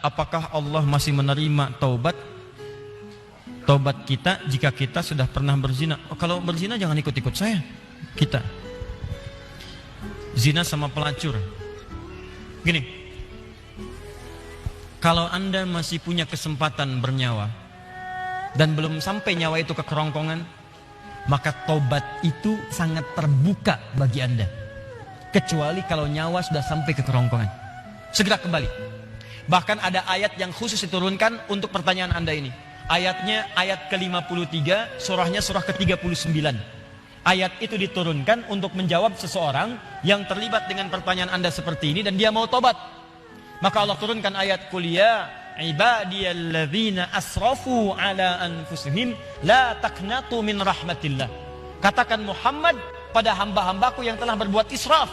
apakah Allah masih menerima taubat kita jika kita sudah pernah berzina? Oh, kalau berzina jangan ikut-ikut saya. Kita zina sama pelacur. Gini, kalau Anda masih punya kesempatan bernyawa dan belum sampai nyawa itu ke kerongkongan, maka taubat itu sangat terbuka bagi Anda. Kecuali kalau nyawa sudah sampai ke kerongkongan, segera kembali. Bahkan ada ayat yang khusus diturunkan untuk pertanyaan Anda ini. Ayatnya ayat ke-53, surahnya surah ke-39. Ayat itu diturunkan untuk menjawab seseorang yang terlibat dengan pertanyaan Anda seperti ini dan dia mau tobat. Maka Allah turunkan ayat kuliah, ibadiyalladzina asrafu ala anfusihim la taqnatu min rahmatillah. Katakan Muhammad pada hamba-hambaku yang telah berbuat israf.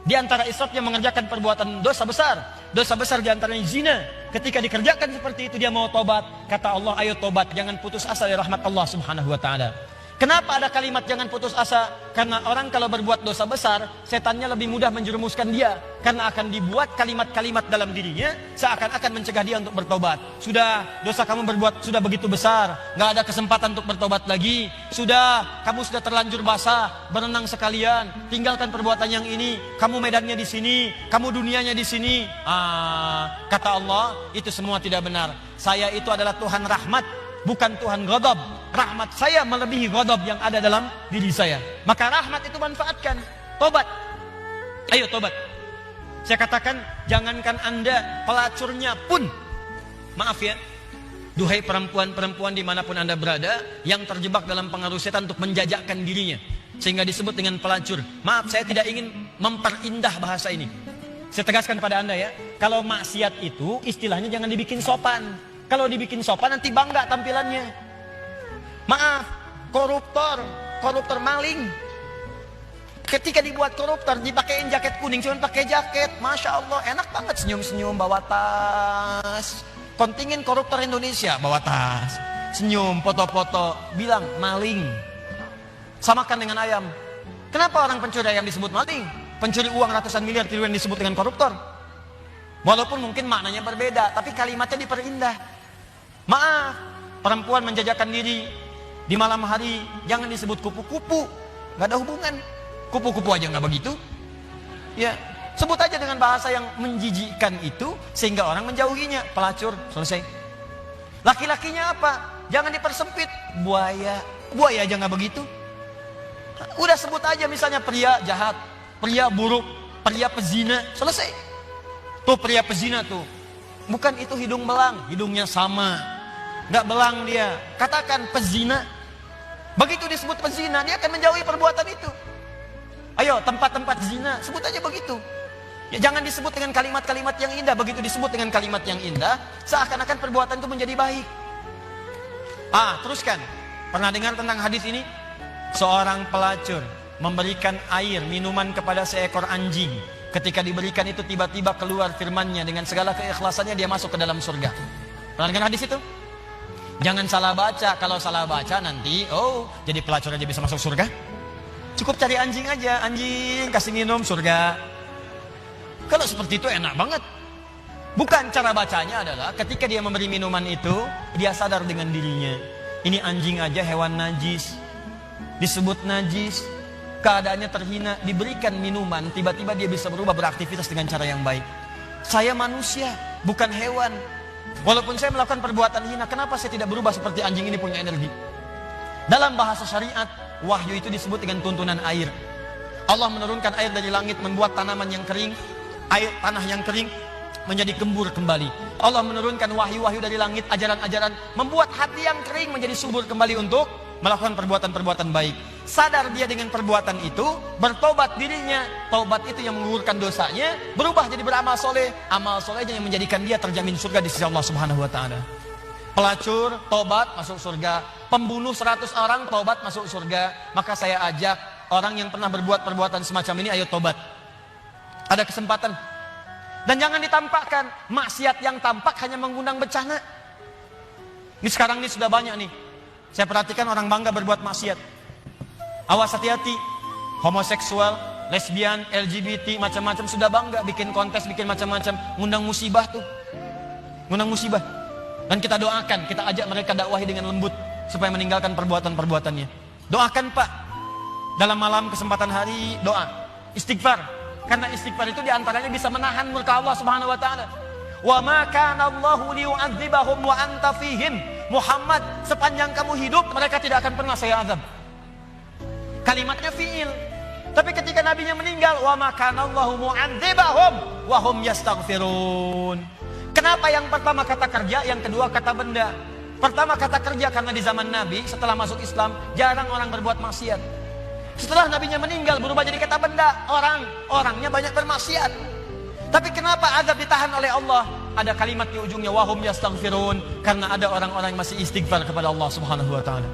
Di antara israf yang mengerjakan perbuatan dosa besar. Dosa besar di antaranya zina. Ketika dikerjakan seperti itu dia mau tobat. Kata Allah, ayo tobat, jangan putus asa dari rahmat Allah Subhanahu wa taala. Kenapa ada kalimat jangan putus asa? Karena orang kalau berbuat dosa besar, setannya lebih mudah menjerumuskan dia. Karena akan dibuat kalimat-kalimat dalam dirinya seakan-akan mencegah dia untuk bertobat. Sudah, dosa kamu berbuat sudah begitu besar, nggak ada kesempatan untuk bertobat lagi. Sudah, kamu sudah terlanjur basah, berenang sekalian, tinggalkan perbuatan yang ini. Kamu medannya di sini, kamu dunianya di sini. Kata Allah, itu semua tidak benar. Saya itu adalah Tuhan rahmat, bukan Tuhan ghadab. Rahmat saya melebihi ghadab yang ada dalam diri saya. Maka rahmat itu manfaatkan. Tobat. Ayo tobat. Saya katakan, jangankan Anda, pelacurnya pun. Maaf ya, duhai perempuan-perempuan dimanapun Anda berada, yang terjebak dalam pengaruh setan untuk menjajakkan dirinya, sehingga disebut dengan pelacur. Maaf, saya tidak ingin memperindah bahasa ini. Saya tegaskan pada Anda ya, kalau maksiat itu istilahnya jangan dibikin sopan. Kalau dibikin sopan nanti bangga tampilannya. Maaf, koruptor maling. Ketika dibuat koruptor, dipakein jaket kuning, cuma pakai jaket. Masya Allah, enak banget senyum-senyum bawa tas. Kontingen koruptor Indonesia bawa tas, senyum, foto-foto, bilang maling. Samakan dengan ayam. Kenapa orang pencuri ayam disebut maling? Pencuri uang ratusan miliar triliun disebut dengan koruptor. Walaupun mungkin maknanya berbeda, tapi kalimatnya diperindah. Maaf, perempuan menjajakan diri di malam hari jangan disebut kupu-kupu, nggak ada hubungan. Kupu-kupu aja nggak begitu. Ya, sebut aja dengan bahasa yang menjijikkan itu sehingga orang menjauhinya. Pelacur, selesai. Laki-lakinya apa? Jangan dipersempit. Buaya aja nggak begitu. Udah sebut aja misalnya pria jahat, pria buruk, pria pezina, selesai. Tuh pria pezina tuh, bukan itu hidung belang, hidungnya sama, nggak belang dia. Katakan pezina. Begitu disebut pezina, dia akan menjauhi perbuatan itu. Ayo, tempat-tempat zina, sebut aja begitu. Ya, jangan disebut dengan kalimat-kalimat yang indah. Begitu disebut dengan kalimat yang indah, seakan-akan perbuatan itu menjadi baik. Teruskan. Pernah dengar tentang hadis ini? Seorang pelacur memberikan air, minuman kepada seekor anjing. Ketika diberikan itu tiba-tiba keluar firman-Nya dengan segala keikhlasannya dia masuk ke dalam surga. Pernah dengar hadis itu? Jangan salah baca. Kalau salah baca nanti, jadi pelacur aja bisa masuk surga. Cukup cari anjing aja, anjing kasih minum surga. Kalau seperti itu enak banget. Bukan, cara bacanya adalah ketika dia memberi minuman itu, dia sadar dengan dirinya. Ini anjing aja hewan najis, disebut najis, keadaannya terhina, diberikan minuman, tiba-tiba dia bisa berubah beraktivitas dengan cara yang baik. Saya manusia, bukan hewan. Walaupun saya melakukan perbuatan hina, kenapa saya tidak berubah seperti anjing ini punya energi? Dalam bahasa syariat, wahyu itu disebut dengan tuntunan air. Allah menurunkan air dari langit, membuat tanaman yang kering, tanah yang kering menjadi gembur kembali. Allah menurunkan wahyu-wahyu dari langit, ajaran-ajaran, membuat hati yang kering menjadi subur kembali untuk melakukan perbuatan-perbuatan baik. Sadar dia dengan perbuatan itu, bertobat dirinya. Taubat itu yang menggugurkan dosanya, berubah jadi beramal soleh. Amal solehnya yang menjadikan dia terjamin surga di sisi Allah Subhanahu wa taala. Pelacur, tobat, masuk surga. Pembunuh 100 orang, tobat, masuk surga. Maka saya ajak orang yang pernah berbuat perbuatan semacam ini, ayo tobat. Ada kesempatan. Dan jangan ditampakkan. Maksiat yang tampak hanya mengundang bencana. Ini sekarang ini sudah banyak nih. Saya perhatikan orang bangga berbuat maksiat. Awas hati-hati. Homoseksual, lesbian, LGBT, macam-macam sudah bangga. Bikin kontes, bikin macam-macam. Ngundang musibah tuh. ngundang musibah. Dan kita doakan, kita ajak mereka dakwahi dengan lembut supaya meninggalkan perbuatan-perbuatannya. Doakan Pak, dalam malam kesempatan hari doa, istighfar. Karena istighfar itu diantaranya bisa menahan murka Allah Subhanahu Wa Taala. Wa ma kana Allahu liyu'adzibahum wa anta fihim. Muhammad, sepanjang kamu hidup mereka tidak akan pernah saya azab. Kalimatnya fi'il. Tapi ketika nabinya meninggal, wa ma kana Allahu mu'adzibahum wa hum yastaghfirun. Kenapa yang pertama kata kerja, yang kedua kata benda? Pertama kata kerja karena di zaman Nabi setelah masuk Islam jarang orang berbuat maksiat. Setelah nabinya meninggal berubah jadi kata benda, orangnya banyak bermaksiat. Tapi kenapa azab ditahan oleh Allah? Ada kalimat di ujungnya wahum yastaghfirun, karena ada orang-orang yang masih istighfar kepada Allah Subhanahu wa taala.